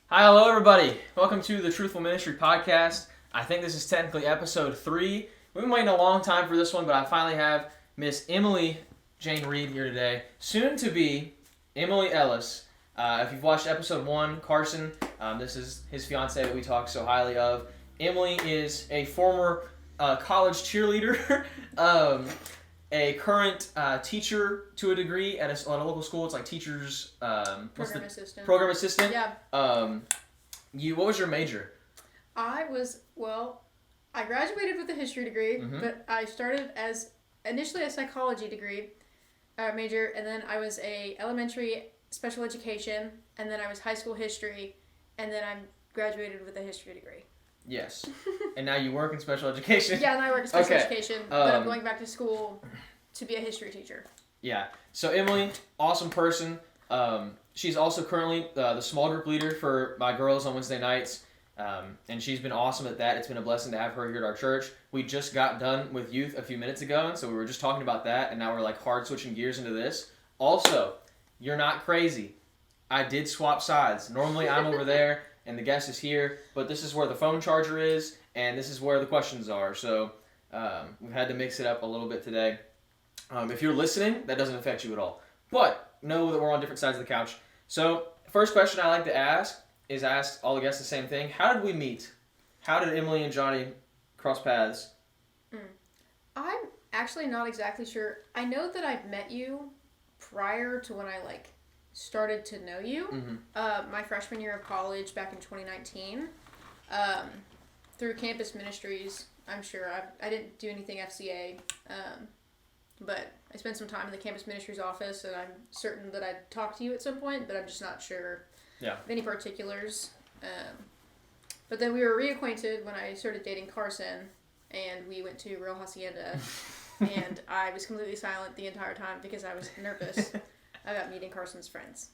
Hi, hello everybody. Welcome to the Truthful Ministry podcast. I think this is technically episode 3. We've been waiting a long time for this one, but I finally have Miss Emily Jane Reed here today. Soon to be Emily Ellis. If you've watched episode 1, Carson, this is his fiance that we talk so highly of. Emily is a former college cheerleader, a current teacher to a degree at a local school. It's like teachers. Program assistant. Program assistant. Yeah. What was your major? I graduated with a history degree, but I started as initially a psychology degree major, and then I was a elementary special education, and then I was high school history, and then I graduated with a history degree. Yes. And now you work in special education? Yeah, and I work in special education, but I'm going back to school to be a history teacher. Yeah. So Emily, awesome person. She's also currently the small group leader for my girls on Wednesday nights, and she's been awesome at that. It's been a blessing to have her here at our church. We just got done with youth a few minutes ago, and so we were just talking about that, and now we're like hard switching gears into this. Also, you're not crazy. I did swap sides. Normally I'm over there, and the guest is here, but this is where the phone charger is, and this is where the questions are. So we've had to mix it up a little bit today. If you're listening, that doesn't affect you at all. But know that we're on different sides of the couch. So first question I like to ask is ask all the guests the same thing. How did we meet? How did Emily and Johnny cross paths? I'm actually not exactly sure. I know that I've met you prior to when I started to know you. My freshman year of college back in 2019, through campus ministries. I'm sure I didn't do anything FCA, but I spent some time in the campus ministries office, and I'm certain that I'd talk to you at some point, but I'm just not sure of any particulars. But then we were reacquainted when I started dating Carson, and we went to Real Hacienda, and I was completely silent the entire time because I was nervous about meeting Carson's friends.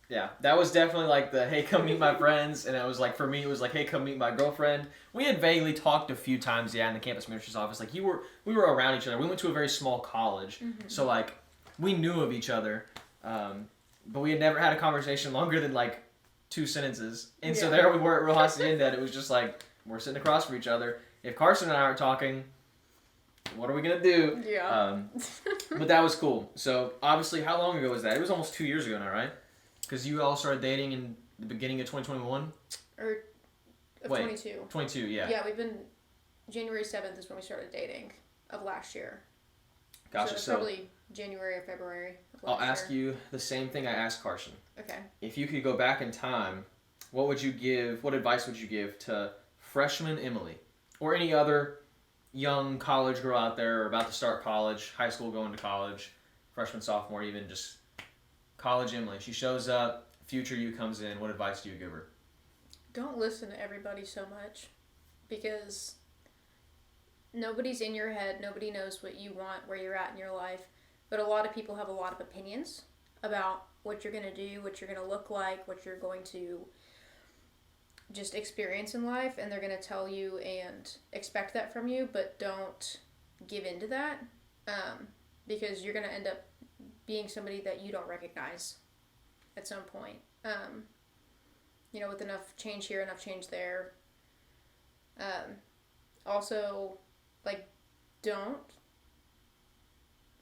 Yeah, that was definitely like the, hey, come meet my friends, and it was like, for me, it was like, hey, come meet my girlfriend. We had vaguely talked a few times, in the campus ministry's office. Like, we were around each other. We went to a very small college, so, like, we knew of each other, but we had never had a conversation longer than, like, 2 sentences. And so there we were at Real Hacienda, and it was just like, we're sitting across from each other. If Carson and I are talking, what are we going to do? Yeah. But that was cool. So, obviously, how long ago was that? It was almost 2 years ago now, right? Because you all started dating in the beginning of 2021? Or of 22. 22, yeah. Yeah, we've been... January 7th is when we started dating of last year. Gotcha. So probably January or February of last I'll ask you the same thing I asked Carson. Okay. If you could go back in time, what advice would you give to freshman Emily? Or any other young college girl out there, or about to start college, high school going to college, freshman, sophomore, even just... College Emily. She shows up, future you comes in. What advice do you give her? Don't listen to everybody so much, because nobody's in your head. Nobody knows what you want, where you're at in your life. But a lot of people have a lot of opinions about what you're going to do, what you're going to look like, what you're going to just experience in life. And they're going to tell you and expect that from you, but don't give in to that, because you're going to end up being somebody that you don't recognize at some point. With enough change here, enough change there. Also, don't,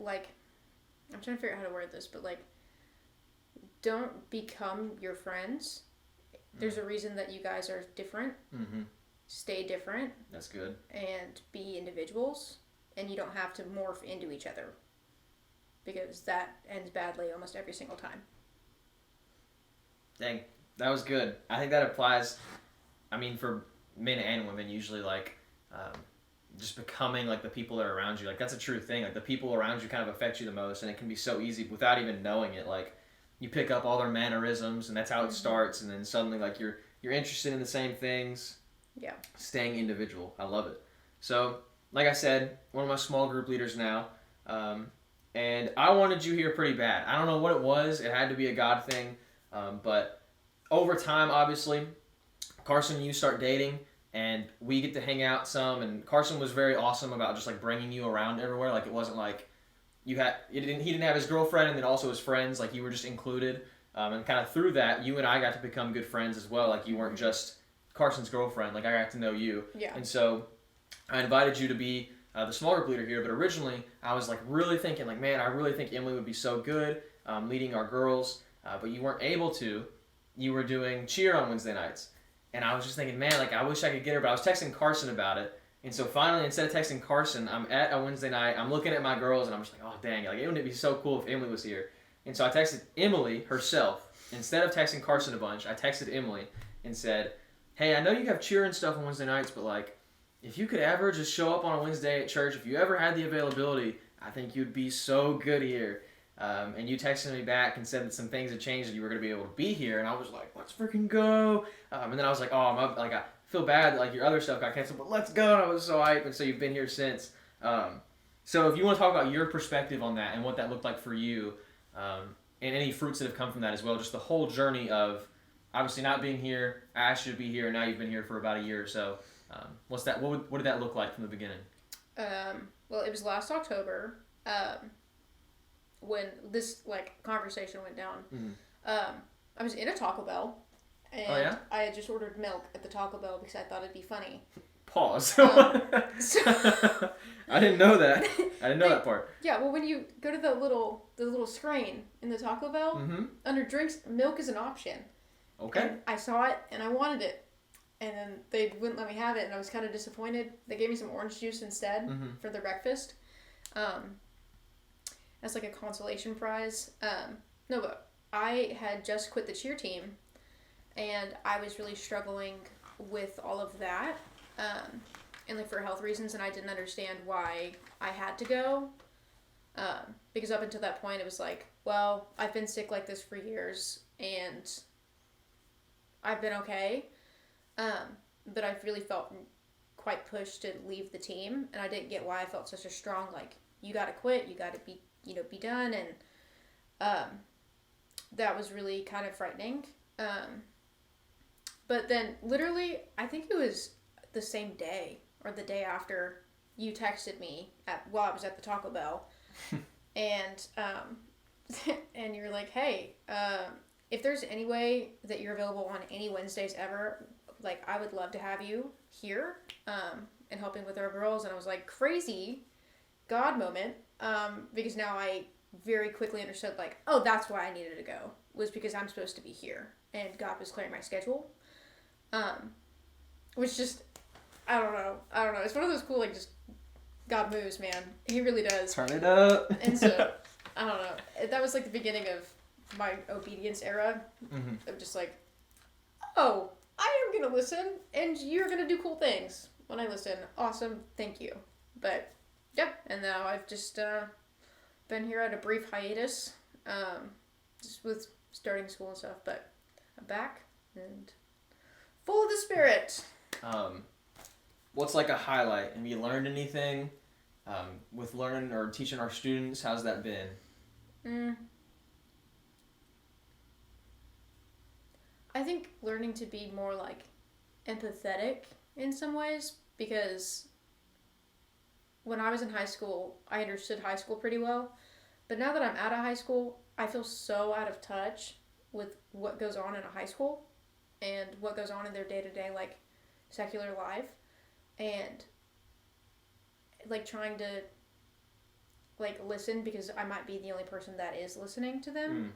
I'm trying to figure out how to word this, but, don't become your friends. There's a reason that you guys are different. Stay different. That's good. And be individuals, and you don't have to morph into each other, because that ends badly almost every single time. Dang, that was good. I think that applies, for men and women, usually, just becoming, the people that are around you. That's a true thing. The people around you kind of affect you the most, and it can be so easy without even knowing it. You pick up all their mannerisms, and that's how it starts, and then suddenly, you're interested in the same things. Yeah. Staying individual. I love it. So, like I said, one of my small group leaders now, and I wanted you here pretty bad. I don't know what it was. It had to be a God thing. But over time, obviously, Carson and you start dating, and we get to hang out some. And Carson was very awesome about just bringing you around everywhere. It wasn't he didn't have his girlfriend and then also his friends. You were just included. And kind of through that, you and I got to become good friends as well. Like, you weren't just Carson's girlfriend. Like, I got to know you. Yeah. And so I invited you to be the small group leader here. But originally, I was like really thinking, like, man, I really think Emily would be so good leading our girls. But you weren't able to. You were doing cheer on Wednesday nights. And I was just thinking, man, like, I wish I could get her. But I was texting Carson about it. And so finally, instead of texting Carson, I'm at a Wednesday night. I'm looking at my girls, and I'm just like, oh, dang. Like, it would be so cool if Emily was here. And so I texted Emily herself. Instead of texting Carson a bunch, I texted Emily and said, hey, I know you have cheer and stuff on Wednesday nights, but, like, if you could ever just show up on a Wednesday at church, if you ever had the availability, I think you'd be so good here. And you texted me back and said that some things had changed and you were going to be able to be here. And I was like, let's freaking go. And then I was like, oh, I feel bad that, like, your other stuff got canceled, but let's go. And I was so hyped. And so you've been here since. So if you want to talk about your perspective on that and what that looked like for you, and any fruits that have come from that as well, just the whole journey of obviously not being here, I asked you to be here, and now you've been here for about a year or so. What's that? What did that look like from the beginning? Well, it was last October when this conversation went down. Mm-hmm. I was in a Taco Bell, and I had just ordered milk at the Taco Bell because I thought it'd be funny. Pause. I didn't know that. I didn't know that part. Yeah, well, when you go to the little screen in the Taco Bell, under drinks, milk is an option. Okay. And I saw it, and I wanted it. And then they wouldn't let me have it, and I was kind of disappointed. They gave me some orange juice instead for the breakfast. As like a consolation prize. No, but I had just quit the cheer team, and I was really struggling with all of that. And like for health reasons, and I didn't understand why I had to go. Because up until that point, it was like, well, I've been sick like this for years, and I've been okay. But I really felt quite pushed to leave the team, and I didn't get why I felt such a strong, like, you gotta quit, you gotta be done, and that was really kind of frightening. But then, literally, I think it was the same day, or the day after, you texted me while I was at the Taco Bell, and and you're like, hey, if there's any way that you're available on any Wednesdays ever, like, I would love to have you here, and helping with our girls. And I was like, crazy God moment, because now I very quickly understood, like, oh, that's why I needed to go, was because I'm supposed to be here, and God was clearing my schedule, which just, I don't know, it's one of those cool, like, just God moves, man. He really does. Turn it up. And so, I don't know, that was like the beginning of my obedience era, of just like, oh, I am going to listen, and you're going to do cool things when I listen. Awesome, thank you. But, yep, and now I've just been here at a brief hiatus, just with starting school and stuff, but I'm back, and full of the Spirit. What's like a highlight? Have you learned anything with learning or teaching our students? How's that been? I think learning to be more, like, empathetic in some ways, because when I was in high school, I understood high school pretty well, but now that I'm out of high school, I feel so out of touch with what goes on in a high school and what goes on in their day-to-day, like, secular life, and, like, trying to, like, listen, because I might be the only person that is listening to them,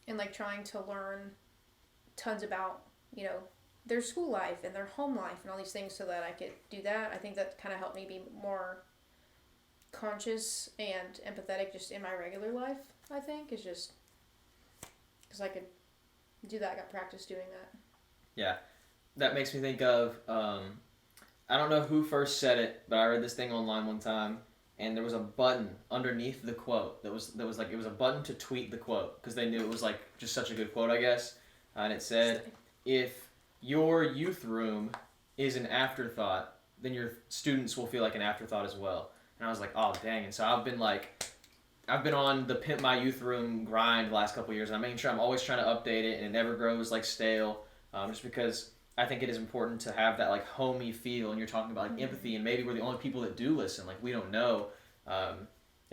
and, like, trying to learn tons about, their school life and their home life and all these things so that I could do that. I think that kind of helped me be more conscious and empathetic just in my regular life, I think. It's just because I could do that. I got practice doing that. Yeah. That makes me think of, I don't know who first said it, but I read this thing online one time, and there was a button underneath the quote that was like, it was a button to tweet the quote, because they knew it was, like, just such a good quote, I guess. And it said, if your youth room is an afterthought, then your students will feel like an afterthought as well. And I was like, oh, dang. And so I've been on the Pimp My Youth Room grind the last couple of years, and I'm making sure I'm always trying to update it, and it never grows, like, stale, just because I think it is important to have that, like, homey feel, and you're talking about, like, empathy, and maybe we're the only people that do listen, like, we don't know.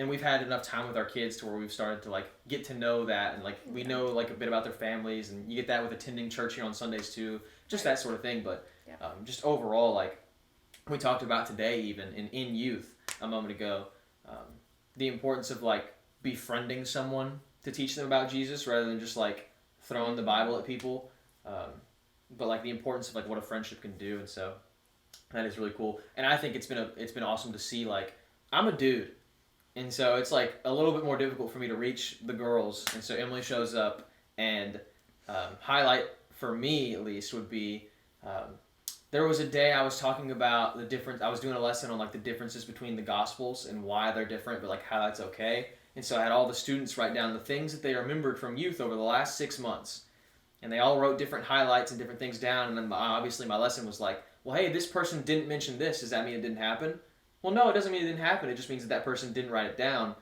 and we've had enough time with our kids to where we've started to like get to know that, and like we know like a bit about their families, and you get that with attending church here on Sundays too, just that sort of thing. But just overall, like we talked about today, even in youth a moment ago, the importance of like befriending someone to teach them about Jesus rather than just like throwing the Bible at people, but like the importance of like what a friendship can do. And so that is really cool. And I think it's been awesome to see, like, I'm a dude, and so it's like a little bit more difficult for me to reach the girls. And so Emily shows up, and highlight for me at least would be there was a day I was talking about the difference. I was doing a lesson on like the differences between the Gospels and why they're different, but like how that's okay. And so I had all the students write down the things that they remembered from youth over the last 6 months. And they all wrote different highlights and different things down. And then obviously my lesson was like, well, hey, this person didn't mention this. Does that mean it didn't happen? Well, no, it doesn't mean it didn't happen. It just means that that person didn't write it down.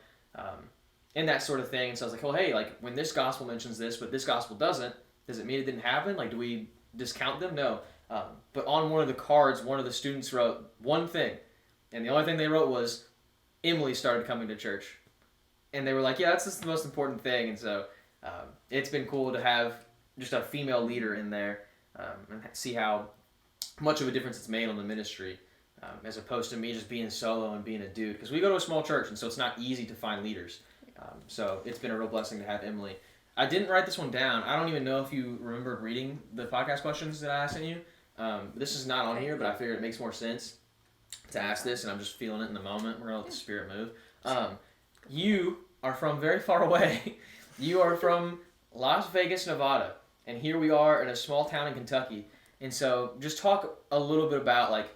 And that sort of thing. And so I was like, well, hey, like when this gospel mentions this, but this gospel doesn't, does it mean it didn't happen? Like, do we discount them? No. But on one of the cards, one of the students wrote one thing. And the only thing they wrote was, Emily started coming to church. And they were like, yeah, that's just the most important thing. And so it's been cool to have just a female leader in there, and see how much of a difference it's made on the ministry, as opposed to me just being solo and being a dude. Because we go to a small church, and so it's not easy to find leaders. So it's been a real blessing to have Emily. I didn't write this one down. I don't even know if you remembered reading the podcast questions that I sent you. This is not on here, but I figured it makes more sense to ask this, and I'm just feeling it in the moment. We're going to let the Spirit move. You are from very far away. You are from Las Vegas, Nevada, and here we are in a small town in Kentucky. And so just talk a little bit about, like,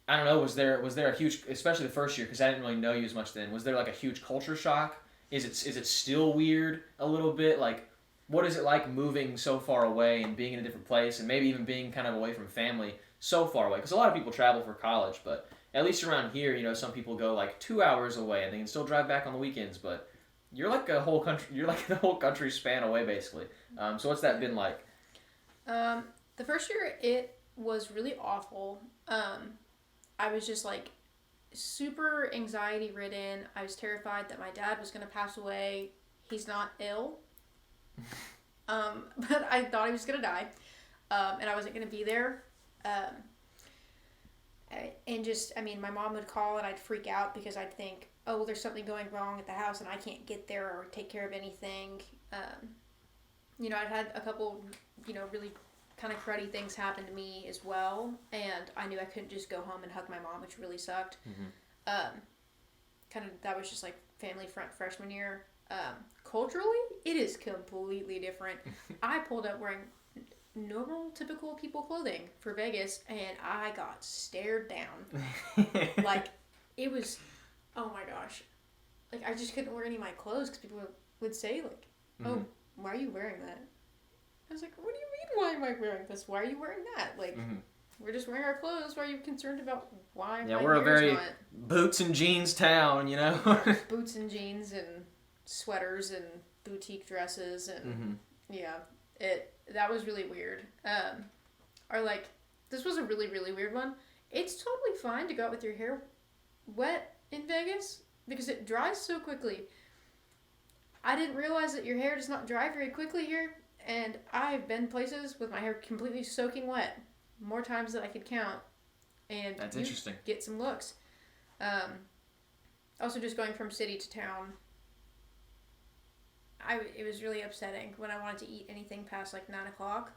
I don't know, was there a huge, especially the first year, because I didn't really know you as much then, was there like a huge culture shock? Is it still weird a little bit? Like, what is it like moving so far away and being in a different place, and maybe even being kind of away from family so far away? Because a lot of people travel for college, but at least around here, you know, some people go like 2 hours away and they can still drive back on the weekends. But you're like a whole country. You're like the whole country span away, basically. So what's that been like? The first year, it was really awful. I was just like super anxiety ridden. I was terrified that my dad was going to pass away. He's not ill. But I thought he was going to die. And I wasn't going to be there. And just, I mean, my mom would call and I'd freak out because I'd think, oh, there's something going wrong at the house and I can't get there or take care of anything. You know, I'd had a couple, you know, really kind of cruddy things happen to me as well. And I knew I couldn't just go home and hug my mom, which really sucked. Kind of, that was just like family freshman year. Culturally, it is completely different. I pulled up wearing normal, typical people clothing for Vegas, and I got stared down. Like, it was, oh my gosh. Like, I just couldn't wear any of my clothes because people would say, like, oh, why are you wearing that? I was like, what do you mean, why am I wearing this? Why are you wearing that? Like, we're just wearing our clothes. Why are you concerned about why my we're a very not... boots and jeans town, you know? Boots and jeans and sweaters and boutique dresses and that was really weird. Or like, this was a really, really weird one. It's totally fine to go out with your hair wet in Vegas because it dries so quickly. I didn't realize that your hair does not dry very quickly here, and I've been places with my hair completely soaking wet more times than I could count, and that's interesting. Get some looks. Also, just going from city to town, it was really upsetting when I wanted to eat anything past like 9 o'clock.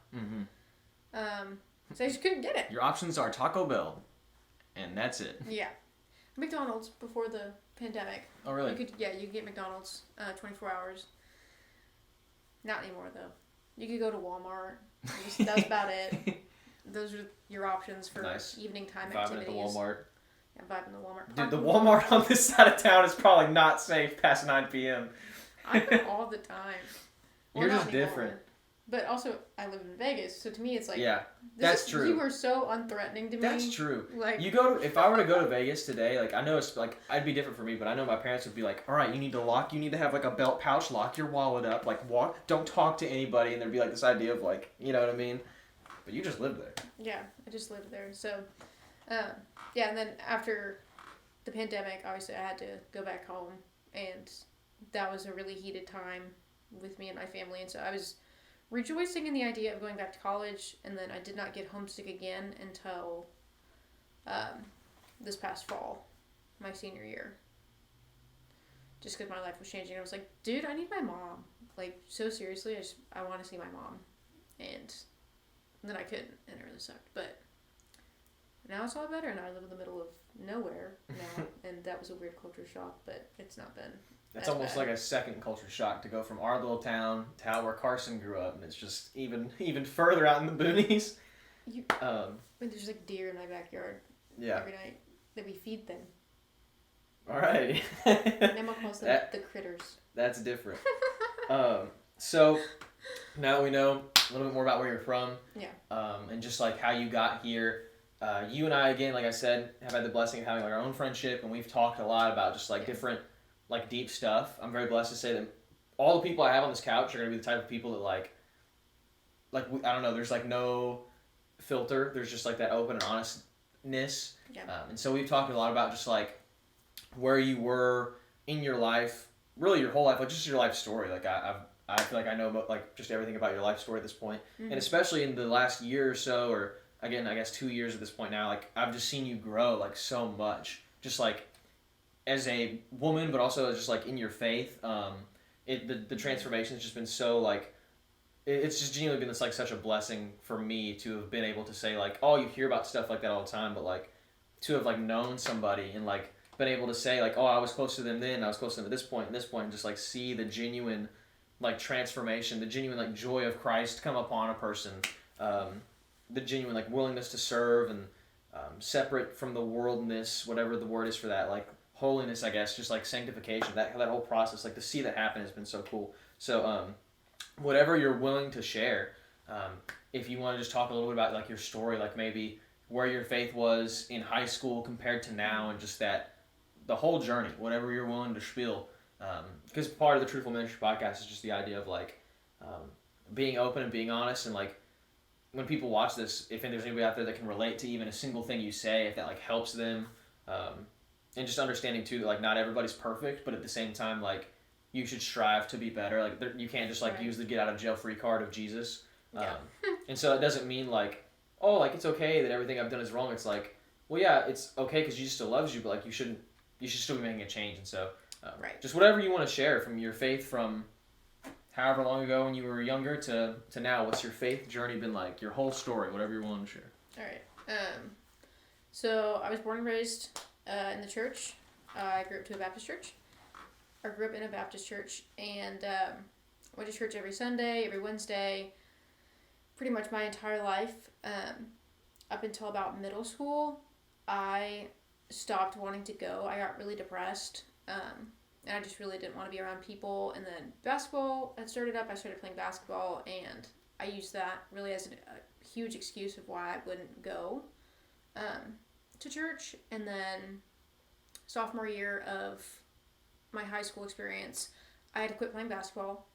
So I just couldn't get it. Your options are Taco Bell, and that's it. Yeah, McDonald's before the pandemic. Oh really? You could get McDonald's 24 hours. Not anymore though. You could go to Walmart. That was about it. Those are your options for evening time activities. Vibing at the Walmart. Yeah, vibing at the Walmart. Dude, the Walmart on this side of town is probably not safe past 9 p.m. I go all the time. Well, you're just different. But also, I live in Vegas, so to me it's like... Yeah, that's true. You were so unthreatening to me. That's true. Like, if I were to go to Vegas today, like, I know it's, like, I'd be different for me, but I know my parents would be like, all right, you need to have, like, a belt pouch, lock your wallet up, like, don't talk to anybody, and there'd be, like, this idea of, like, you know what I mean? But you just lived there. Yeah, I just lived there, so... and then after the pandemic, obviously I had to go back home. and that was a really heated time with me and my family. And so I was rejoicing in the idea of going back to college, and then I did not get homesick again until this past fall, my senior year. Just because my life was changing. I was like, dude, I need my mom. Like, so seriously, I want to see my mom. And then I couldn't, and it really sucked. But now it's all better, and I live in the middle of nowhere now, and that was a weird culture shock, but it's not been. That's almost like a second culture shock to go from our little town to how where Carson grew up, and it's just even further out in the boonies. There's like deer in my backyard. Yeah. Every night that we feed them. Alright. Mama calls them the critters. That's different. So now that we know a little bit more about where you're from, and just like how you got here, you and I, again, like I said, have had the blessing of having like our own friendship, and we've talked a lot about just like different, like deep stuff. I'm very blessed to say that all the people I have on this couch are gonna be the type of people that like I don't know, there's like no filter. There's just like that open and honestness. Yeah. And so we've talked a lot about just like where you were in your life, really your whole life, like just your life story. Like I feel like I know about, like just everything about your life story at this point. And especially in the last year or so, or again, I guess 2 years at this point now, like I've just seen you grow like so much, just like as a woman, but also just like in your faith. The transformation has just been so like, it's just genuinely been this like such a blessing for me to have been able to say like, oh, you hear about stuff like that all the time, but like to have like known somebody and like been able to say like, oh, I was close to them then, I was close to them at this point and this point, and just like see the genuine like transformation, the genuine like joy of Christ come upon a person, the genuine like willingness to serve and separate from the worldness, whatever the word is for that, like holiness, I guess, just like sanctification, that whole process, like to see that happen has been so cool. So whatever you're willing to share, if you want to just talk a little bit about like your story, like maybe where your faith was in high school compared to now, and just that the whole journey, whatever you're willing to spiel, because part of the Truthful Ministry podcast is just the idea of like being open and being honest, and like when people watch this, if there's anybody out there that can relate to even a single thing you say, if that like helps them, and just understanding too that like not everybody's perfect, but at the same time like you should strive to be better. Like you can't just like use the get out of jail free card of Jesus. And so it doesn't mean like, oh, like it's okay that everything I've done is wrong. It's like, well, yeah, it's okay because Jesus still loves you, but like you should still be making a change. And so just whatever you want to share from your faith from however long ago when you were younger to now, what's your faith journey been like? Your whole story, whatever you're willing to share. All right. So I was born and raised in the church. I grew up to a Baptist church. I grew up in a Baptist church, and went to church every Sunday, every Wednesday, pretty much my entire life. Up until about middle school, I stopped wanting to go. I got really depressed, and I just really didn't want to be around people. And then basketball had started up. I started playing basketball, and I used that really as a huge excuse of why I wouldn't go to church. And then sophomore year of my high school experience, I had to quit playing basketball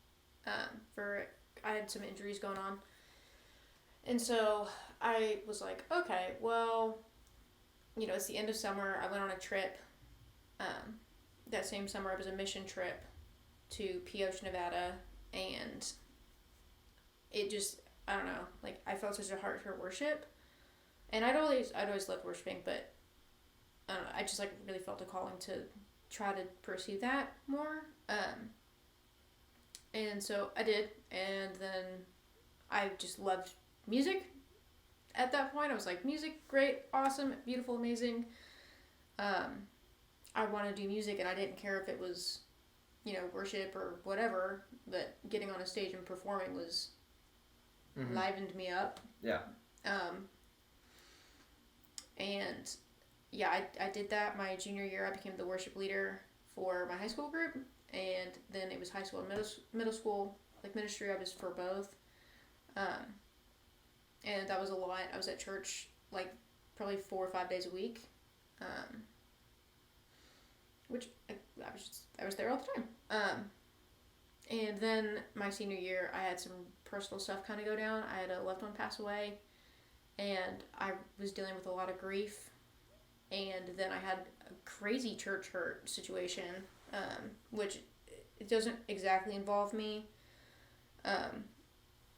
I had some injuries going on. And so I was like, okay, well, it's the end of summer. I went on a trip. That same summer, it was a mission trip to Pioche, Nevada, and it just, I don't know, like I felt such a heart for worship, and I'd always loved worshiping, but I don't know, I just like really felt a calling to try to pursue that more. And so I did, and then I just loved music. At that point, I was like, music, great, awesome, beautiful, amazing. I wanted to do music, and I didn't care if it was, worship or whatever, but getting on a stage and performing was livened me up. Yeah. And yeah, I did that my junior year. I became the worship leader for my high school group, and then it was high school and middle school, like ministry. I was for both. And that was a lot. I was at church like probably 4 or 5 days a week, which I was there all the time. And then my senior year, I had some personal stuff kind of go down. I had a loved one pass away, and I was dealing with a lot of grief. And then I had a crazy church hurt situation which it doesn't exactly involve me,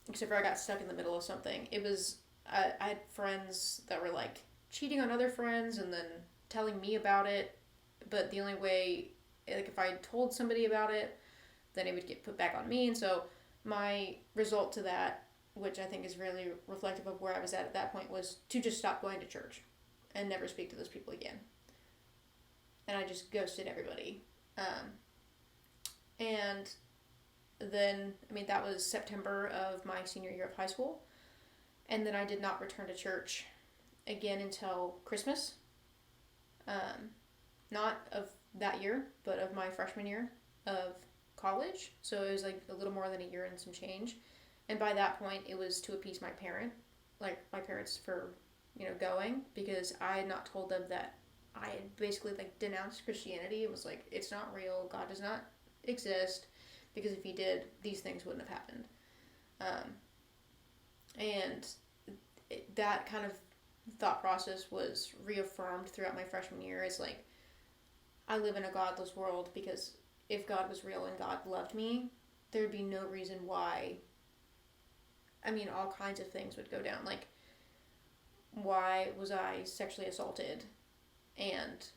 except for I got stuck in the middle of something. It was, I had friends that were like cheating on other friends and then telling me about it, but the only way, like if I told somebody about it, then it would get put back on me. And so my result to that, which I think is really reflective of where I was at that point, was to just stop going to church and never speak to those people again. And I just ghosted everybody. And then, I mean, that was September of my senior year of high school. And then I did not return to church again until Christmas. Not of that year, but of my freshman year of college. So it was like a little more than a year and some change. And by that point, it was to appease my parents for, going, because I had not told them that I had basically like denounced Christianity. It was like, it's not real. God does not exist, because if he did, these things wouldn't have happened. And that kind of thought process was reaffirmed throughout my freshman year. It's like, I live in a godless world, because if God was real and God loved me, there'd be no reason why, all kinds of things would go down. Like, why was I sexually assaulted and,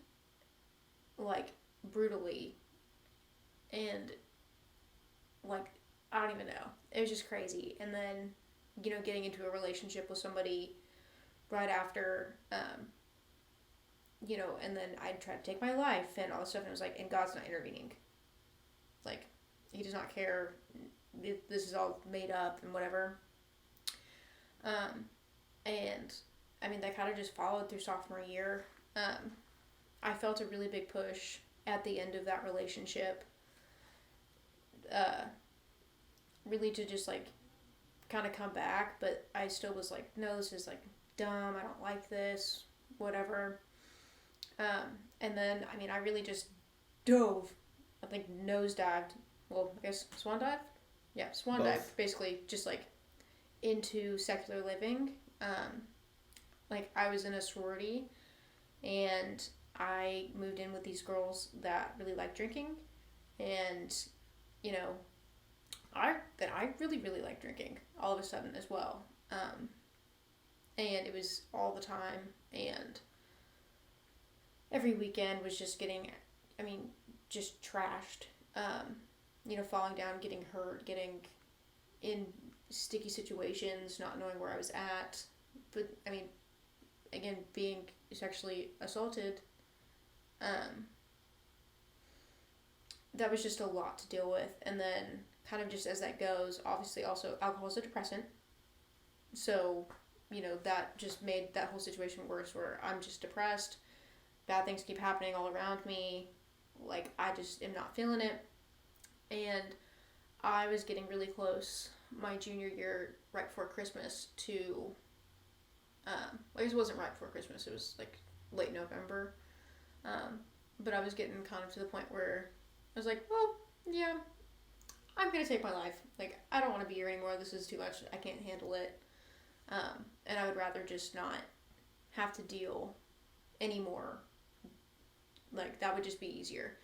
like, brutally, and, like, I don't even know. It was just crazy. And then, getting into a relationship with somebody right after, and then I tried to take my life and all this stuff, and it was like, and God's not intervening. Like, he does not care. This is all made up and whatever. And, that kind of just followed through sophomore year. I felt a really big push at the end of that relationship, really to just, like, kind of come back, but I still was like, no, this is, like, dumb, I don't like this, whatever. And then, I really just dove, I think nosedived, well, I guess swan dive? Yeah, swan Both. dive, basically, just, like, into secular living. Like, I was in a sorority, and I moved in with these girls that really liked drinking, and, I really, really liked drinking all of a sudden as well. And it was all the time, and every weekend was just getting, just trashed. Falling down, getting hurt, getting in sticky situations, not knowing where I was at. But, again, being sexually assaulted, that was just a lot to deal with. And then, kind of just as that goes, obviously also alcohol is a depressant. So, that just made that whole situation worse, where I'm just depressed, bad things keep happening all around me, like, I just am not feeling it. And I was getting really close my junior year, right before Christmas, to, I guess it wasn't right before Christmas, it was, like, late November, but I was getting kind of to the point where I was like, well, yeah, I'm gonna take my life. Like, I don't want to be here anymore, this is too much, I can't handle it, and I would rather just not have to deal anymore. Like, that would just be easier.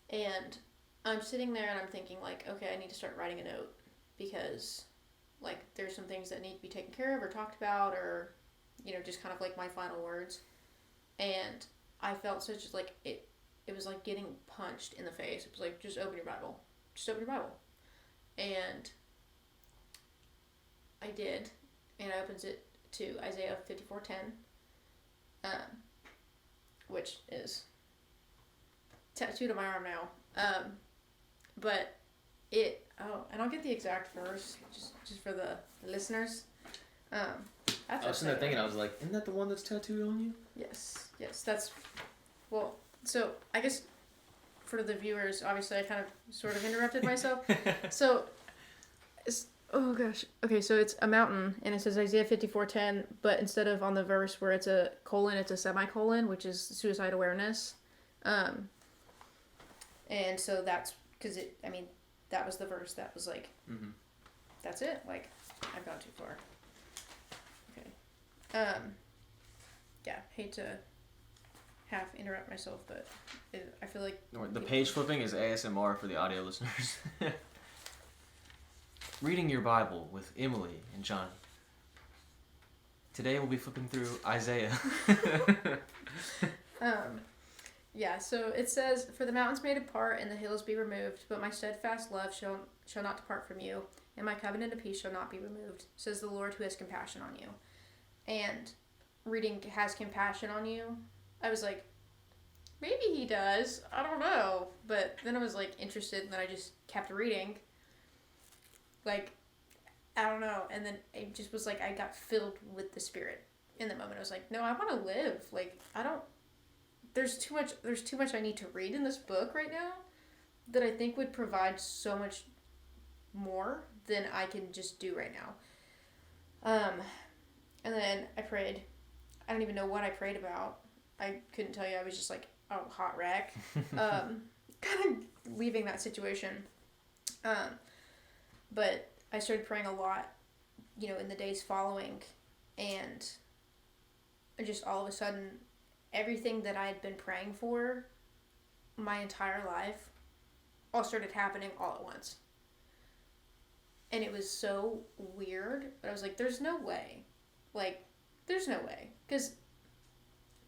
And I'm sitting there and I'm thinking, like, okay, I need to start writing a note, because, like, there's some things that need to be taken care of or talked about, or, just kind of like my final words. And I felt such, like, it was like getting punched in the face. It was like, just open your Bible. Just open your Bible. And I did, and I opened it to Isaiah 54:10, which is tattooed on my arm now. But and I'll get the exact verse just for the listeners. I was sitting there thinking, I was like, isn't that the one that's tattooed on you? Yes, that's, well, so I guess for the viewers, obviously I kind of sort of interrupted myself. So, oh gosh, okay, so it's a mountain, and it says Isaiah 54:10, but instead of on the verse where it's a colon, it's a semicolon, which is suicide awareness. And so that's, because that was the verse that was like, that's it, like, I've gone too far. Okay. Yeah, hate half interrupt myself, but I feel like... The page flipping is ASMR for the audio listeners. Reading your Bible with Emily and John. Today we'll be flipping through Isaiah. Yeah, so it says, "For the mountains may depart and the hills be removed, but my steadfast love shall not depart from you, and my covenant of peace shall not be removed, says the Lord who has compassion on you." And reading "has compassion on you," I was like, maybe he does. I don't know. But then I was like interested, and then I just kept reading. Like, I don't know. And then it just was like I got filled with the Spirit in the moment. I was like, no, I want to live. Like, I don't. There's too much I need to read in this book right now that I think would provide so much more than I can just do right now. And then I prayed. I don't even know what I prayed about. I couldn't tell you. I was just like, oh, hot wreck. Kind of leaving that situation. But I started praying a lot, in the days following, and just all of a sudden, everything that I had been praying for my entire life all started happening all at once. And it was so weird, but I was like, there's no way. Like, there's no way. Because,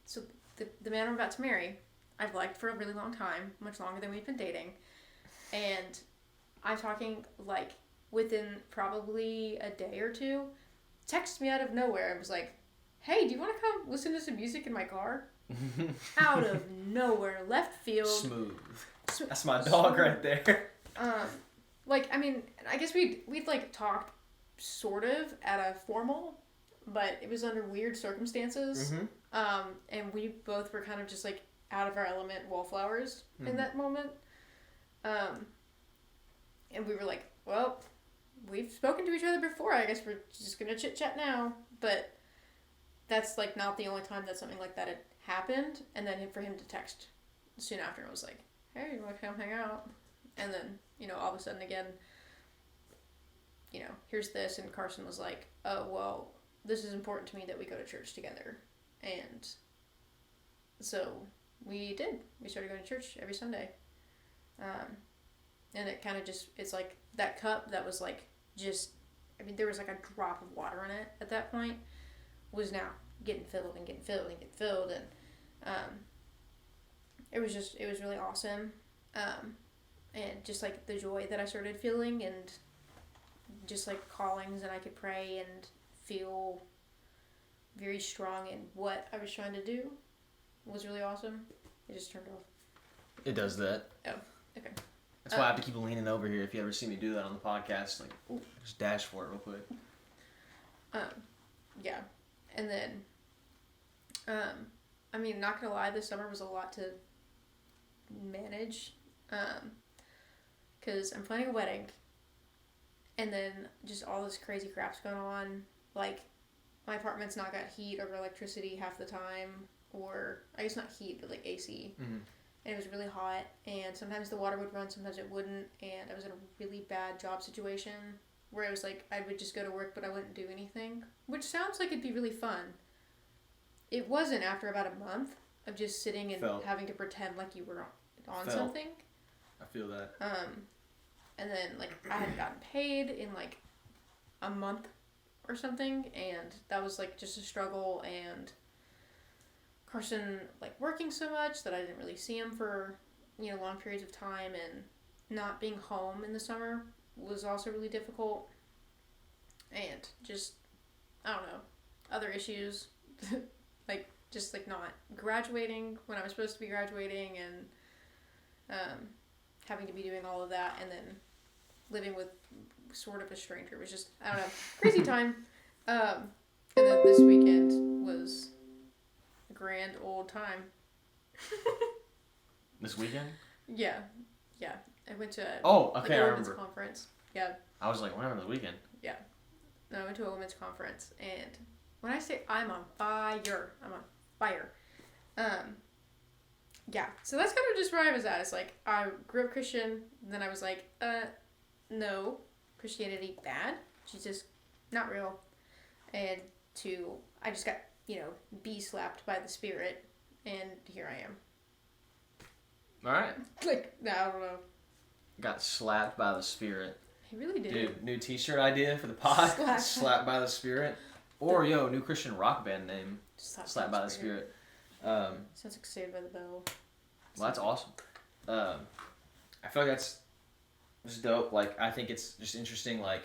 so the man I'm about to marry, I've liked for a really long time, much longer than we've been dating. And I'm talking, like, within probably a day or two, texted me out of nowhere. I was like, hey, do you want to come listen to some music in my car? Out of nowhere, left field. Smooth. That's my dog right there. I guess we'd like talked sort of at a formal, but it was under weird circumstances. Mm-hmm. And we both were kind of just like out of our element wallflowers in that moment. And we were like, well, we've spoken to each other before. I guess we're just gonna chit chat now. But that's like not the only time that something like that had happened. And then for him to text soon after, I was like, hey, you want to come hang out? And then, all of a sudden again, here's this. And Carson was like, oh, well, this is important to me that we go to church together. And so we did. We started going to church every Sunday. And it kind of just, it's like that cup that was like there was like a drop of water in it at that point, was now getting filled and getting filled and getting filled. And it was really awesome. And just like the joy that I started feeling, and just like callings, and I could pray and feel very strong in what I was trying to do was really awesome. It just turned off. It does that. Oh, okay. That's why I have to keep leaning over here. If you ever see me do that on the podcast, like, just dash for it real quick. Yeah. And then, not gonna lie, this summer was a lot to manage, because I'm planning a wedding, and then just all this crazy crap's going on. Like, my apartment's not got heat or electricity half the time, or, I guess not heat, but like AC. Mm-hmm. And it was really hot, and sometimes the water would run, sometimes it wouldn't, and I was in a really bad job situation where it was like I would just go to work but I wouldn't do anything, which sounds like it'd be really fun. It wasn't after about a month of just sitting and having to pretend like you were on something. I feel that. And then like I hadn't gotten paid in like a month or something, and that was like just a struggle. And Carson like working so much that I didn't really see him for long periods of time, and not being home in the summer was also really difficult. And just I don't know, other issues like just like not graduating when I was supposed to be graduating, and having to be doing all of that, and then living with sort of a stranger. It was just, I don't know, crazy time. And then this weekend was a grand old time. This weekend? Yeah. I went to a women's conference. Yeah. I was like, what happened this weekend? Yeah. No, I went to a women's conference, and when I say I'm on fire, I'm on fire. Yeah. So that's kind of just where I was at. It's like, I grew up Christian, and then I was like, no, Christianity bad. Jesus, not real. And I just got, bee slapped by the Spirit, and here I am. All right. Like, no, I don't know. Got slapped by the Spirit. He really did. Dude, new t-shirt idea for the pod. Slapped by the Spirit. Or, new Christian rock band name. Slapped by the Spirit. Sounds like Saved by the Bell. Well, that's awesome. I feel like that's just dope. Like, I think it's just interesting, like,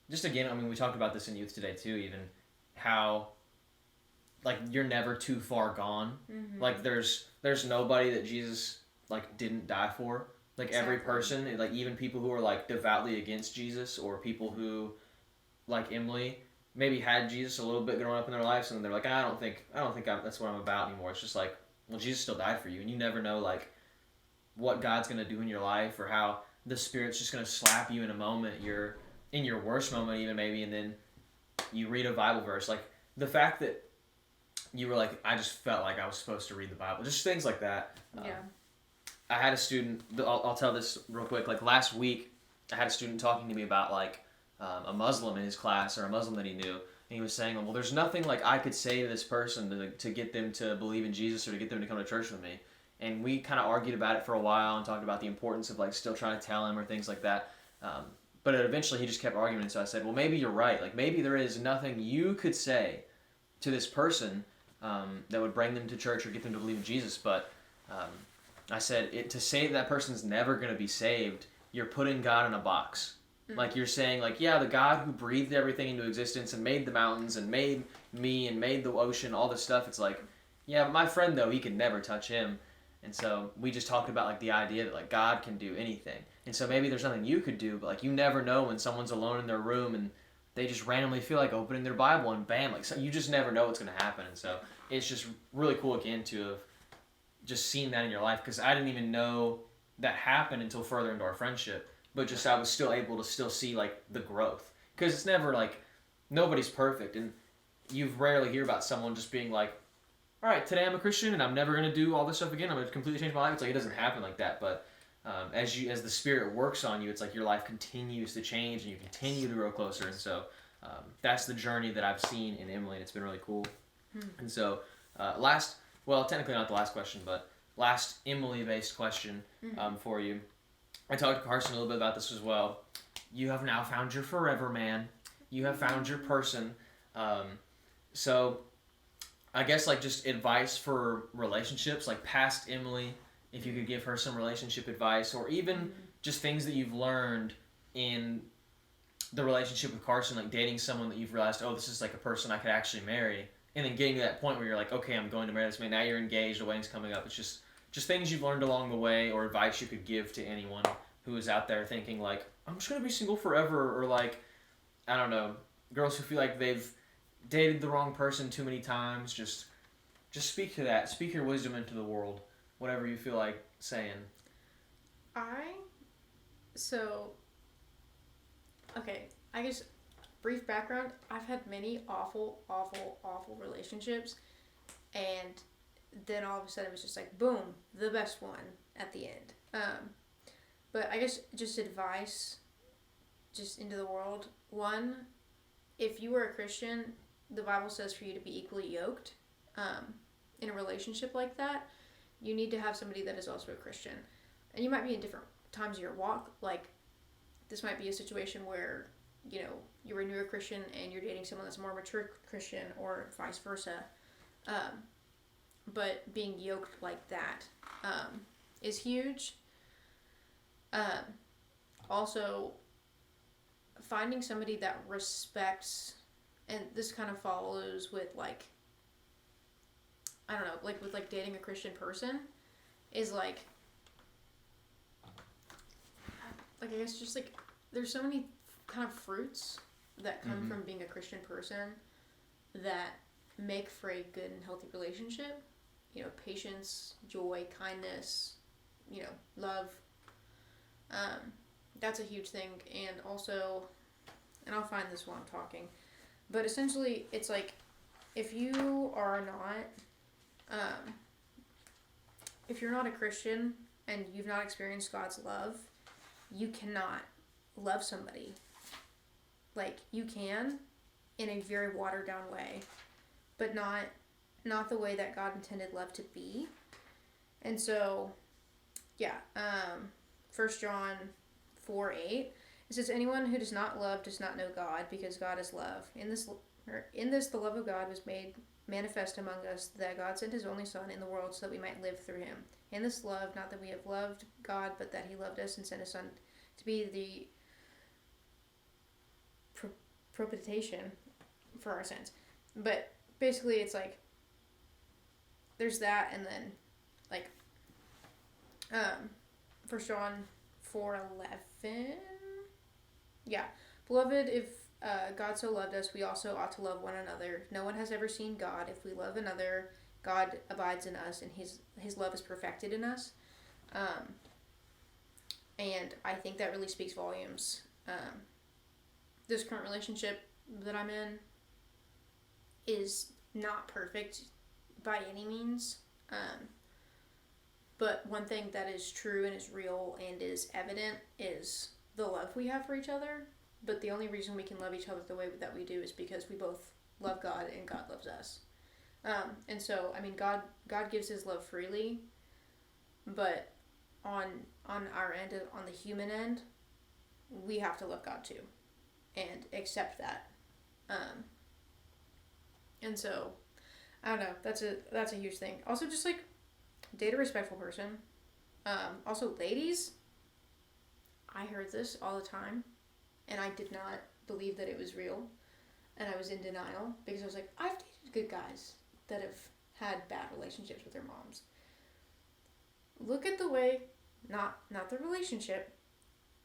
just again, I mean, we talked about this in youth today, too, even, how, like, you're never too far gone. Mm-hmm. Like, there's nobody that Jesus, like, didn't die for. Like, exactly. Every person, like, even people who are, like, devoutly against Jesus, or people who, like Emily, maybe had Jesus a little bit growing up in their lives, and they're like, I don't think that's what I'm about anymore. It's just like, well, Jesus still died for you, and you never know, like, what God's going to do in your life, or how the Spirit's just going to slap you in a moment, you're in your worst moment even maybe, and then you read a Bible verse. Like, the fact that you were like, I just felt like I was supposed to read the Bible. Just things like that. Yeah. I had a student, I'll tell this real quick, like last week, I had a student talking to me about like a Muslim in his class, or a Muslim that he knew, and he was saying, well, there's nothing like I could say to this person to get them to believe in Jesus, or to get them to come to church with me. And we kind of argued about it for a while, and talked about the importance of like still trying to tell him, or things like that. But eventually he just kept arguing, and so I said, well, maybe you're right. Like, maybe there is nothing you could say to this person that would bring them to church or get them to believe in Jesus. But I said, to say that person's never going to be saved, you're putting God in a box. Mm-hmm. Like, you're saying, like, yeah, the God who breathed everything into existence and made the mountains and made me and made the ocean, all this stuff, it's like, yeah, but my friend, though, he could never touch him. And so we just talked about, like, the idea that, like, God can do anything. And so maybe there's nothing you could do, but, like, you never know when someone's alone in their room and they just randomly feel like opening their Bible, and bam, like, so you just never know what's going to happen. And so it's just really cool, again, to have just seen that in your life, because I didn't even know that happened until further into our friendship, but just I was still able to still see, like, the growth. Because it's never, like, nobody's perfect, and you rarely hear about someone just being like, all right, today I'm a Christian, and I'm never going to do all this stuff again. I'm going to completely change my life. It's like, it doesn't happen like that. But as the Spirit works on you, it's like your life continues to change, and you continue to grow closer. And so that's the journey that I've seen in Emily, and it's been really cool. And so technically not the last question, but last Emily-based question for you. I talked to Carson a little bit about this as well. You have now found your forever man. You have found your person. So I guess, like, just advice for relationships, like past Emily, if you could give her some relationship advice, or even just things that you've learned in the relationship with Carson, like dating someone that you've realized, oh, this is like a person I could actually marry, and then getting to that point where you're like, okay, I'm going to marry this man. Now you're engaged, the wedding's coming up. It's just things you've learned along the way, or advice you could give to anyone who is out there thinking like, I'm just going to be single forever, or like, I don't know, girls who feel like they've dated the wrong person too many times. Just speak to that. Speak your wisdom into the world. Whatever you feel like saying. I guess, brief background, I've had many awful relationships, and then all of a sudden it was just like, boom, the best one at the end. But I guess just advice, just into the world. One, if you are a Christian, the Bible says for you to be equally yoked. In a relationship like that, you need to have somebody that is also a Christian. And you might be in different times of your walk. Like, this might be a situation where, you're a newer Christian and you're dating someone that's a more mature Christian, or vice versa. But being yoked like that is huge. Also, finding somebody that respects, and this kind of follows with, like, I don't know, like with, like, dating a Christian person, is, like, I guess just, like, there's so many kind of fruits that come from being a Christian person that make for a good and healthy relationship. Patience, joy, kindness, love. That's a huge thing. And also, and I'll find this while I'm talking, but essentially it's like, if you are not, if you're not a Christian and you've not experienced God's love, you cannot love somebody. Like, you can in a very watered down way, but not not the way that God intended love to be. And so, yeah, 1 John 4:8, it says, anyone who does not love does not know God, because God is love. In this the love of God was made manifest among us, that God sent his only Son in the world so that we might live through him. In this love, not that we have loved God, but that he loved us and sent his Son to be the propitiation for our sins. But basically, it's like, there's that, and then, like, 1 John 4:11. Yeah. Beloved, if God so loved us, we also ought to love one another. No one has ever seen God. If we love another, God abides in us, and his love is perfected in us. And I think that really speaks volumes. This current relationship that I'm in is not perfect by any means. But one thing that is true and is real and is evident is the love we have for each other. But the only reason we can love each other the way that we do is because we both love God and God loves us. And so, I mean, God gives his love freely, but on our end, on the human end, we have to love God too and accept that. And so, I don't know, that's a huge thing. Also, just like, date a respectful person. Also, ladies, I heard this all the time, and I did not believe that it was real, and I was in denial, because I was like, I've dated good guys that have had bad relationships with their moms. Look at the way, not the relationship,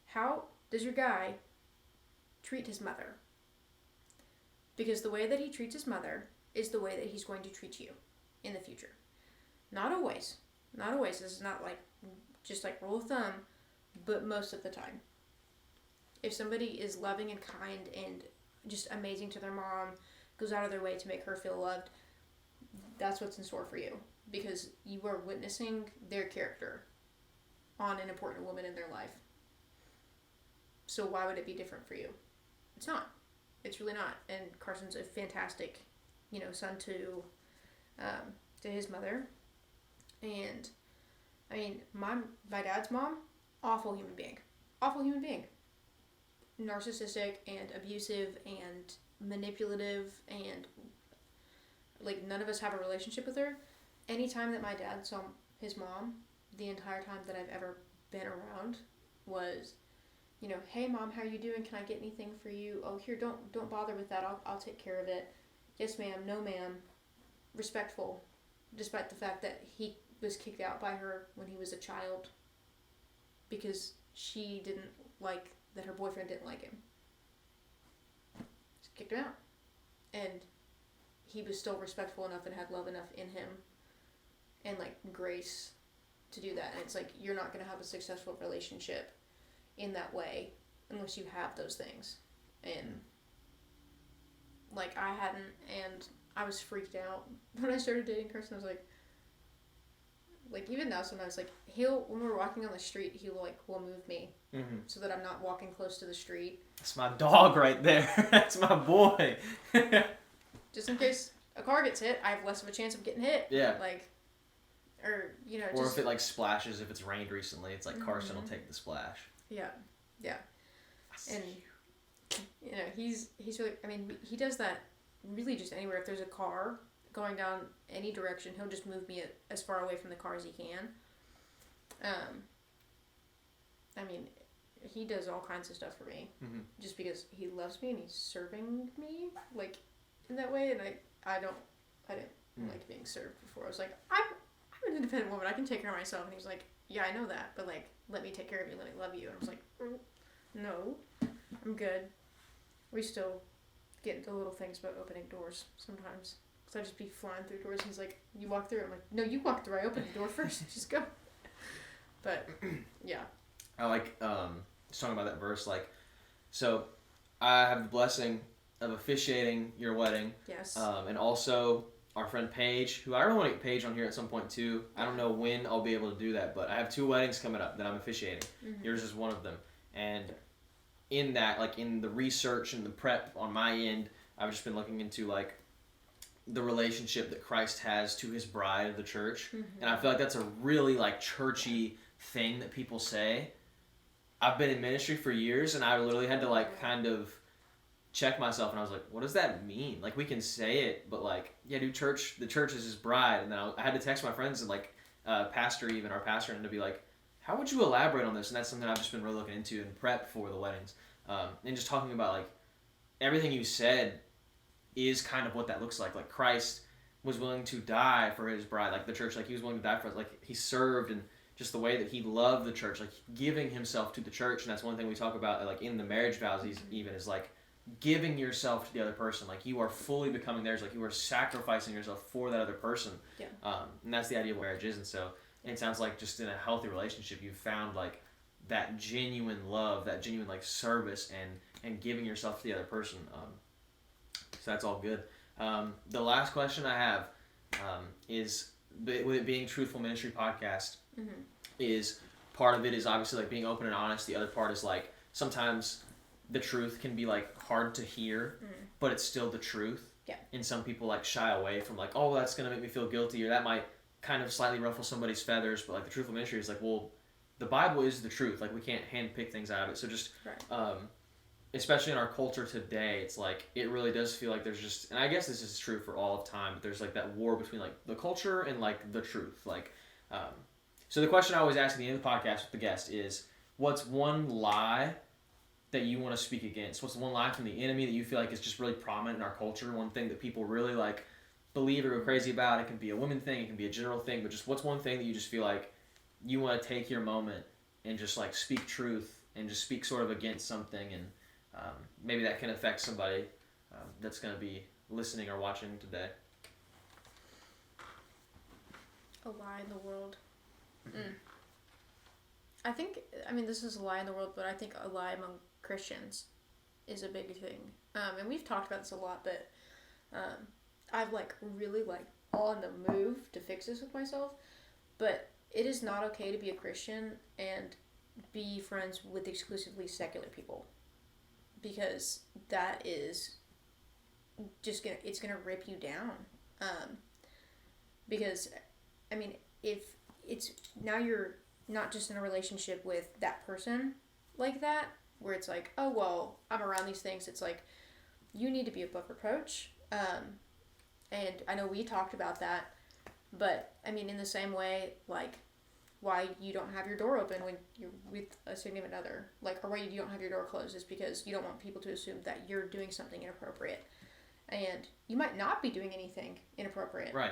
how does your guy treat his mother? Because the way that he treats his mother is the way that he's going to treat you in the future. Not always. Not always. This is not like just like rule of thumb, but most of the time. If somebody is loving and kind and just amazing to their mom, goes out of their way to make her feel loved, that's what's in store for you, because you are witnessing their character on an important woman in their life. So why would it be different for you? It's not. It's really not. And Carson's a fantastic, son to his mother. And I mean, my dad's mom, awful human being. Awful human being. Narcissistic and abusive and manipulative, and like, none of us have a relationship with her. Anytime that my dad saw his mom, the entire time that I've ever been around, was, hey mom, how are you doing? Can I get anything for you? Oh, here, don't bother with that. I'll take care of it. Yes ma'am, no ma'am. Respectful, despite the fact that he was kicked out by her when he was a child because she didn't like that her boyfriend didn't like him. Just kicked him out. And he was still respectful enough and had love enough in him and like grace to do that. And it's like, you're not going to have a successful relationship in that way unless you have those things. And like, I hadn't, and I was freaked out when I started dating Carson. I was like even now sometimes, like, when we're walking on the street, will move me so that I'm not walking close to the street. That's my dog right there. That's my boy. Just in case a car gets hit, I have less of a chance of getting hit. Yeah. Like, or, or if it like splashes, if it's rained recently, it's like Carson will take the splash. Yeah. Yeah. And he's really, I mean, he does that really just anywhere. If there's a car going down any direction, he'll just move me as far away from the car as he can. I mean, he does all kinds of stuff for me, just because he loves me and he's serving me, like, in that way. And I didn't like being served before. I was like, I'm an independent woman. I can take care of myself. And he's like, yeah, I know that, but like, let me take care of you. Let me love you. And I was like, no, I'm good. We still get into little things about opening doors sometimes. Because I just be flying through doors. And he's like, you walk through. I'm like, no, you walk through. I open the door first. Just go. But, yeah. I like just talking about that verse. Like, so I have the blessing of officiating your wedding. Yes. And also our friend Paige, who I really want to get Paige on here at some point too. I don't know when I'll be able to do that, but I have 2 weddings coming up that I'm officiating. Yours is one of them. And in that, like, in the research and the prep on my end, I've just been looking into, like, the relationship that Christ has to his bride, the church. And I feel like that's a really like churchy thing that people say. I've been in ministry for years, and I literally had to like kind of check myself, and I was like, what does that mean? Like, we can say it, but like, yeah, dude, the church is his bride. And then I had to text my friends and like our pastor, and to be like, how would you elaborate on this? And that's something I've just been really looking into and prep for the weddings, and just talking about like everything you said is kind of what that looks like. Like, Christ was willing to die for his bride, like the church, like he was willing to die for us, like he served, and just the way that he loved the church, like giving himself to the church. And that's one thing we talk about, like in the marriage vows, even is like giving yourself to the other person. Like, you are fully becoming theirs, like you are sacrificing yourself for that other person. Yeah. And that's the idea of marriage is. And so it sounds like just in a healthy relationship, you've found like that genuine love, that genuine like service, and giving yourself to the other person. So that's all good. The last question I have is, with it being Truthful Ministry Podcast, is part of it is obviously like being open and honest. The other part is like sometimes the truth can be like hard to hear, but it's still the truth. Yeah. And some people like shy away from like, oh, that's gonna make me feel guilty, or that might kind of slightly ruffle somebody's feathers. But like the Truthful Ministry is like, well, the Bible is the truth. Like, we can't handpick things out of it. So just especially in our culture today, it's like it really does feel like there's just, and I guess this is true for all of time, but there's like that war between like the culture and like the truth. Like, so the question I always ask at the end of the podcast with the guest is, what's one lie that you want to speak against? What's the one lie from the enemy that you feel like is just really prominent in our culture? One thing that people really like believe or go crazy about. It can be a women thing, it can be a general thing, but just what's one thing that you just feel like you want to take your moment and just like speak truth and just speak sort of against something, and maybe that can affect somebody that's going to be listening or watching today. A lie in the world. I think, this is a lie in the world, but I think a lie among Christians is a big thing. And we've talked about this a lot, but I've like really like on the move to fix this with myself. But it is not okay to be a Christian and be friends with exclusively secular people, because that is just it's gonna rip you down. Because if it's now you're not just in a relationship with that person like that, where it's like, oh well, I'm around these things. It's like you need to be above reproach. And I know we talked about that, but in the same way, like, why you don't have your door open when you're with a significant other, like, or why you don't have your door closed is because you don't want people to assume that you're doing something inappropriate. And you might not be doing anything inappropriate. Right.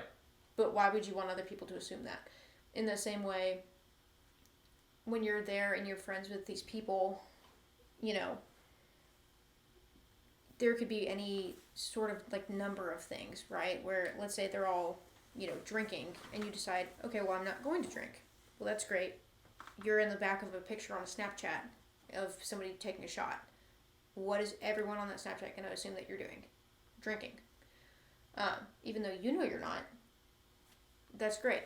But why would you want other people to assume that? In the same way, when you're there and you're friends with these people, there could be any sort of like number of things, right? Where let's say they're all, drinking, and you decide, okay, well, I'm not going to drink. Well, that's great. You're in the back of a picture on a Snapchat of somebody taking a shot. What is everyone on that Snapchat going to assume that you're doing? Drinking. Even though you know you're not. That's great.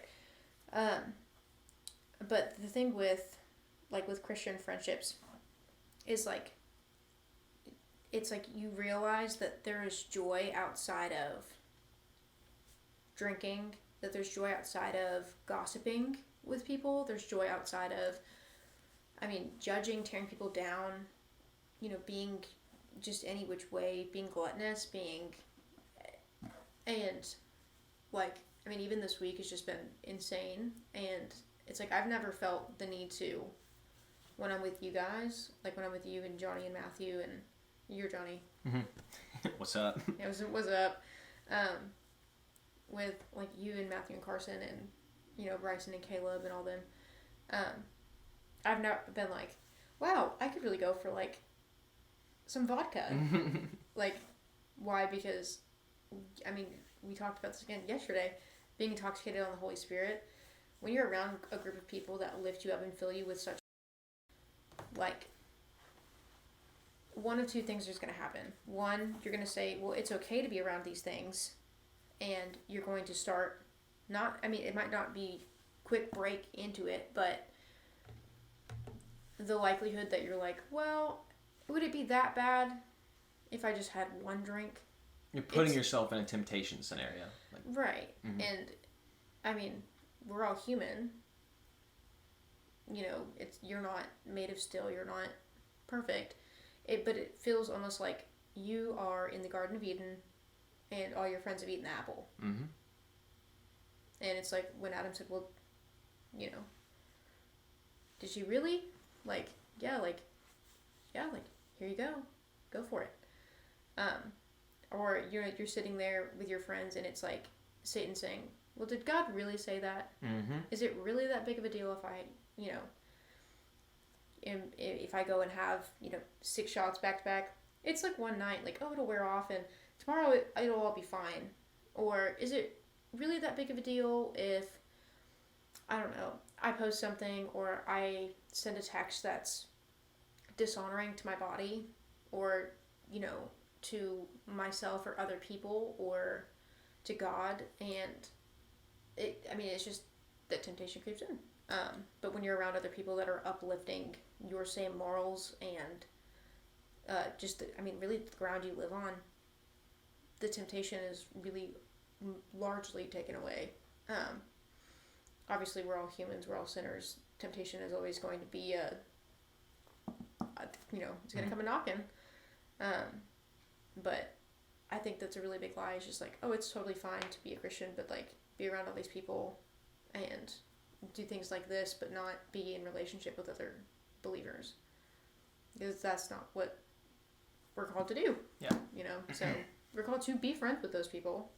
But the thing with Christian friendships is like, it's like you realize that there is joy outside of drinking, that there's joy outside of gossiping with people, there's joy outside of, judging, tearing people down, being just any which way, being gluttonous, and even this week has just been insane, and it's like I've never felt the need to, when I'm with you guys, like when I'm with you and Johnny and Matthew and you're Johnny. What's up? Yeah, what's up? With like you and Matthew and Carson and Bryson and Caleb and all them. I've never been like, wow, I could really go for like some vodka. Like, why? Because we talked about this again yesterday. Being intoxicated on the Holy Spirit. When you're around a group of people that lift you up and fill you with such, like, one of two things is going to happen. One, you're going to say, well, it's okay to be around these things. And you're going to start it might not be quick break into it, but the likelihood that you're like, well, would it be that bad if I just had one drink? You're putting yourself in a temptation scenario. Right. Mm-hmm. And, I mean, we're all human. You know, you're not made of steel. You're not perfect. But it feels almost like you are in the Garden of Eden and all your friends have eaten the apple. Mm-hmm. And it's like when Adam said, well, you know, did she really? Yeah, here you go. Go for it. Or you're sitting there with your friends and it's like Satan saying, well, did God really say that? Mm-hmm. Is it really that big of a deal if I, you know, if I go and have, 6 shots back to back? It's like one night, like, oh, it'll wear off and tomorrow it'll all be fine. Or is it really that big of a deal if, I don't know, I post something or I send a text that's dishonoring to my body or, to myself or other people or to God, and it's just that temptation creeps in. But when you're around other people that are uplifting your same morals and really the ground you live on, the temptation is really largely taken away. Obviously, we're all humans, we're all sinners. Temptation is always going to be it's going to come a knocking. But I think that's a really big lie. It's just like, oh, it's totally fine to be a Christian, but like be around all these people and do things like this, but not be in relationship with other believers. Because that's not what we're called to do. Yeah. So we're called to be friends with those people,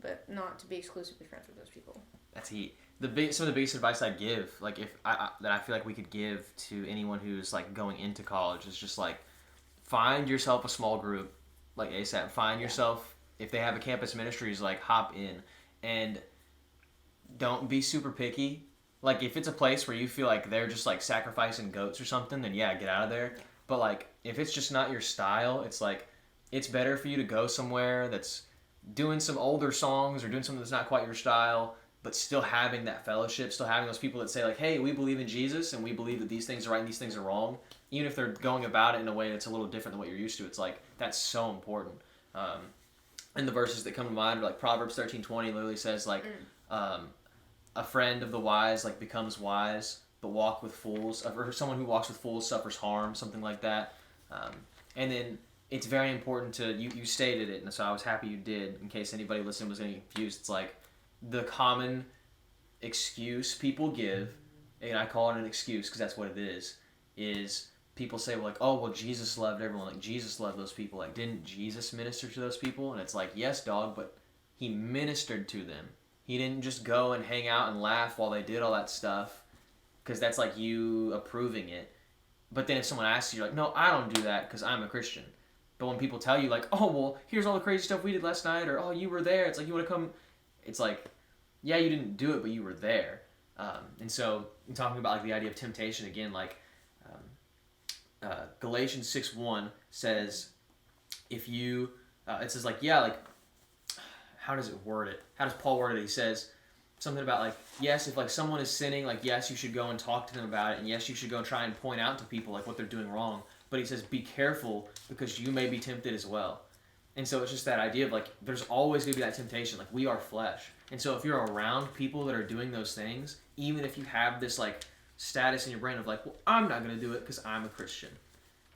but not to be exclusively friends with those people. That's heat. Some of the biggest advice I'd give, like that I feel like we could give to anyone who's like going into college is just like find yourself a small group, like ASAP. Find yourself, if they have a campus ministries, like hop in, and don't be super picky. Like if it's a place where you feel like they're just like sacrificing goats or something, then yeah, get out of there. But like if it's just not your style, it's like it's better for you to go somewhere that's doing some older songs or doing something that's not quite your style, but still having that fellowship, still having those people that say like, hey, we believe in Jesus and we believe that these things are right and these things are wrong. Even if they're going about it in a way that's a little different than what you're used to, it's like, that's so important. And the verses that come to mind are like Proverbs 13:20 literally says like, a friend of the wise like becomes wise, but walk with fools, or someone who walks with fools suffers harm, something like that. And then it's very important to, you stated it, and so I was happy you did, in case anybody listening was getting confused. It's like the common excuse people give, and I call it an excuse because that's what it is people say, well, like, oh, well, Jesus loved everyone. Like, Jesus loved those people. Like, didn't Jesus minister to those people? And it's like, yes, dog, but he ministered to them. He didn't just go and hang out and laugh while they did all that stuff, because that's like you approving it. But then if someone asks you, you're like, no, I don't do that because I'm a Christian. But when people tell you, like, oh, well, here's all the crazy stuff we did last night, or, oh, you were there. It's like, you want to come? It's like, yeah, you didn't do it, but you were there. And so, in talking about like the idea of temptation, again, like, Galatians 6:1 says, if you, it says like, yeah, like, how does it word it? How does Paul word it? He says something about like, yes, if like someone is sinning, like, yes, you should go and talk to them about it, and yes, you should go and try and point out to people like what they're doing wrong. But he says, be careful because you may be tempted as well. And so it's just that idea of like, there's always going to be that temptation. Like, we are flesh. And so if you're around people that are doing those things, even if you have this like status in your brain of like, well, I'm not going to do it because I'm a Christian.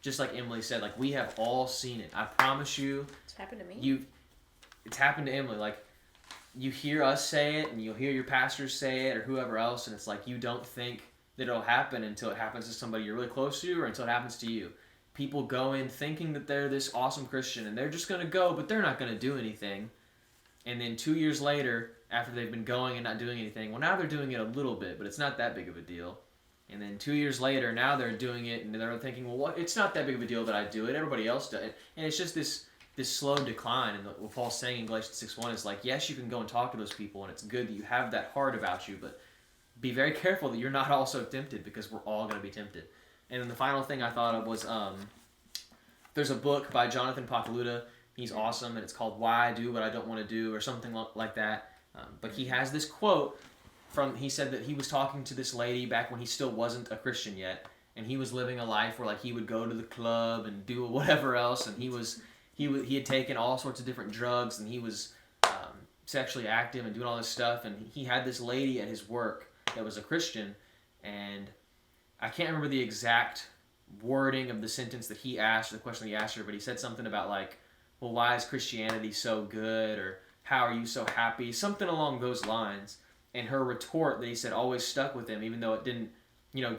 Just like Emily said, like, we have all seen it. I promise you. It's happened to me. It's happened to Emily. Like, you hear us say it, and you'll hear your pastors say it, or whoever else, and it's like you don't think that it'll happen until it happens to somebody you're really close to, or until it happens to you. People go in thinking that they're this awesome Christian, and they're just going to go, but they're not going to do anything. And then 2 years later, after they've been going and not doing anything, well, now they're doing it a little bit, but it's not that big of a deal. And then 2 years later, now they're doing it, and they're thinking, well, what? It's not that big of a deal that I do it. Everybody else does it. And it's just this slow decline. And what Paul's saying in Galatians 6:1 is like, yes, you can go and talk to those people, and it's good that you have that heart about you, but be very careful that you're not also tempted, because we're all going to be tempted. And then the final thing I thought of was, there's a book by Jonathan Pacaluta. He's awesome, and it's called Why I Do What I Don't Want to Do, or something like that. But he has this quote he said that he was talking to this lady back when he still wasn't a Christian yet, and he was living a life where like he would go to the club and do whatever else, and he was he had taken all sorts of different drugs, and he was sexually active and doing all this stuff. And he had this lady at his work that was a Christian, and I can't remember the exact wording of the sentence that he asked, the question that he asked her, but he said something about like, well, why is Christianity so good, or how are you so happy, something along those lines. And her retort that he said always stuck with him, even though it didn't,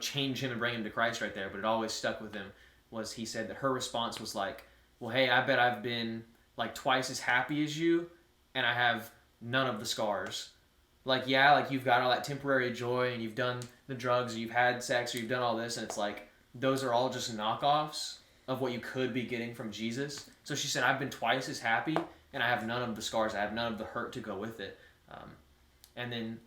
change him and bring him to Christ right there, but it always stuck with him, was he said that her response was like, well, hey, I bet I've been like twice as happy as you, and I have none of the scars. Like, yeah, like you've got all that temporary joy, and you've done the drugs, or you've had sex, or you've done all this, and it's like, those are all just knockoffs of what you could be getting from Jesus. So she said, I've been twice as happy, and I have none of the scars. I have none of the hurt to go with it. And then,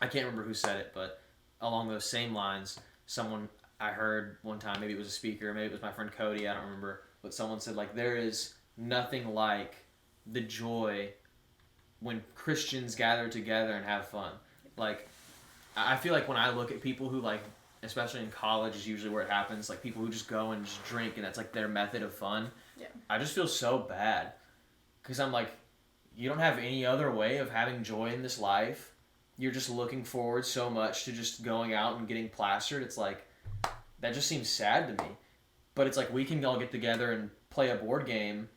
I can't remember who said it, but along those same lines, someone I heard one time, maybe it was a speaker, maybe it was my friend Cody, I don't remember, but someone said, like, there is nothing like the joy when Christians gather together and have fun. Like, I feel like when I look at people who, like, especially in college is usually where it happens, like people who just go and just drink and that's like their method of fun. Yeah. I just feel so bad because I'm like, you don't have any other way of having joy in this life. You're just looking forward so much to just going out and getting plastered. It's like, that just seems sad to me. But it's like we can all get together and play a board game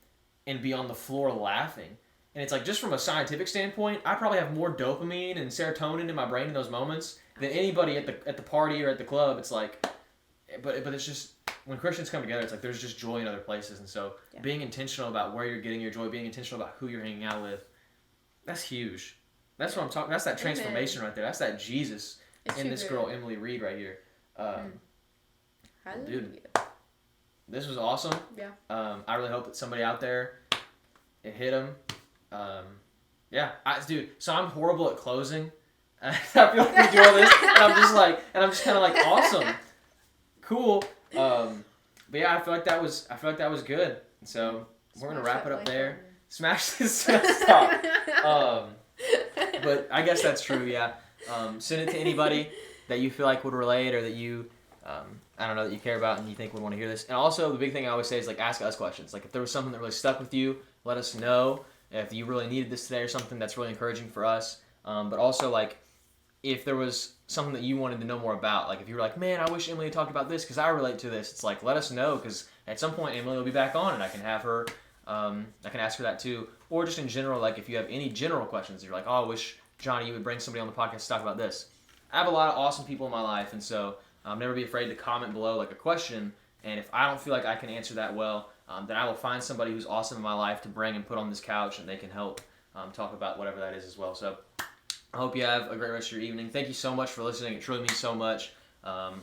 and be on the floor laughing. And it's like, just from a scientific standpoint, I probably have more dopamine and serotonin in my brain in those moments than anybody at the party or at the club. It's like, but it's just, when Christians come together, it's like there's just joy in other places. And so being intentional about where you're getting your joy, being intentional about who you're hanging out with, that's huge. That's what I'm talking. That's that transformation right there. That's that Jesus in this girl, Emily Reed, right here. Dude, this was awesome. Yeah. I really hope that somebody out there, it hit them. Dude. So I'm horrible at closing. I feel like we do all this, and I'm just kind of like, awesome, cool. But yeah, I feel like that was good. And so we're gonna wrap it up there. Smash this stop. But I guess that's true. Yeah. Send it to anybody that you feel like would relate, or that you, I don't know, that you care about and you think would want to hear this. And also, the big thing I always say is like, ask us questions. Like, if there was something that really stuck with you, let us know. If you really needed this today or something, that's really encouraging for us. But also, like, if there was something that you wanted to know more about, like if you were like, man, I wish Emily had talked about this because I relate to this, it's like, let us know, because at some point Emily will be back on and I can have her, I can ask her that too. Or just in general, like if you have any general questions, you're like, oh, I wish, Johnny, you would bring somebody on the podcast to talk about this. I have a lot of awesome people in my life, and so never be afraid to comment below like a question, and if I don't feel like I can answer that well, then I will find somebody who's awesome in my life to bring and put on this couch, and they can help talk about whatever that is as well. So I hope you have a great rest of your evening. Thank you so much for listening. It truly means so much. We're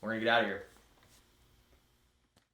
going to get out of here.